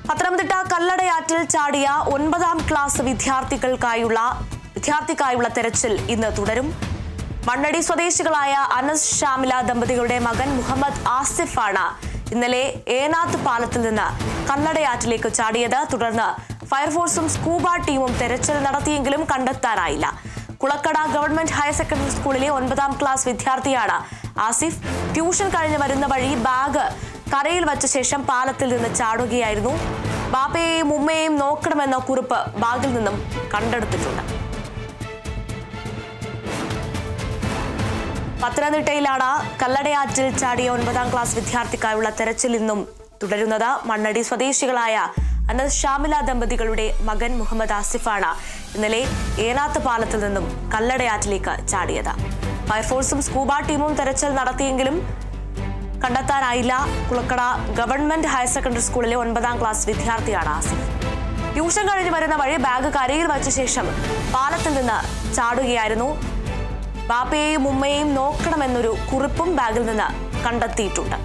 പത്തനംതിട്ട കല്ലടയാറ്റിൽ ചാടിയ 9ാം ക്ലാസ് വിദ്യാർത്ഥിക്കായുള്ള തെരച്ചിൽ ഇന്ന് തുടരും. മണ്ണടി സ്വദേശികളായ അനസ് ഷാമില ദമ്പതികളുടെ മകൻ മുഹമ്മദ് ആസിഫാണ് ഇന്നലെ ഏനാത്ത് പാലത്തിൽ നിന്ന് കല്ലടയാറ്റിലേക്ക് ചാടിയത്. തുടർന്ന് ഫയർഫോഴ്സും സ്കൂബ ടീമും തെരച്ചിൽ നടത്തിയെങ്കിലും കണ്ടെത്താനായില്ല. കുളക്കട ഗവൺമെന്റ് ഹയർ സെക്കൻഡറി സ്കൂളിലെ 9ാം ക്ലാസ് വിദ്യാർത്ഥിയാണ് ആസിഫ്. ട്യൂഷൻ കഴിഞ്ഞ് വരുന്ന വഴി ബാഗ് കരയിൽ വച്ച ശേഷം പാലത്തിൽ നിന്ന് ചാടുകയായിരുന്നു. ബാപ്പയെയും ഉമ്മയെയും നോക്കണമെന്ന കുറിപ്പ് ബാഗിൽ നിന്നും കണ്ടെടുത്തിട്ടുണ്ട്. പത്തനംതിട്ടയിലാണ് കല്ലടയാറ്റിൽ ചാടിയ 9ാം ക്ലാസ് വിദ്യാർത്ഥിക്കായുള്ള തെരച്ചിൽ ഇന്നും തുടരുന്നത്. മണ്ണടി സ്വദേശികളായ അനസ് ഷാമില ദമ്പതികളുടെ മകൻ മുഹമ്മദ് ആസിഫാണ് ഇന്നലെ ഏനാത്ത് പാലത്തിൽ നിന്നും കല്ലടയാറ്റിലേക്ക് ചാടിയത്. ഫയർഫോഴ്സും സ്കൂബ ടീമും തെരച്ചിൽ നടത്തിയെങ്കിലും കണ്ടെത്താനായില്ല. കുളക്കട ഗവൺമെന്റ് ഹയർ സെക്കൻഡറി സ്കൂളിലെ 9ാം ക്ലാസ് വിദ്യാർത്ഥിയാണ് ആസിഫ്. ട്യൂഷൻ കഴിഞ്ഞ് വരുന്ന വഴി ബാഗ് കരയിൽ വച്ച ശേഷം പാലത്തിൽ നിന്ന് ചാടുകയായിരുന്നു. ബാപ്പയെയും ഉമ്മയെയും നോക്കണമെന്നൊരു കുറിപ്പും ബാഗിൽ നിന്ന് കണ്ടെത്തിയിട്ടുണ്ട്.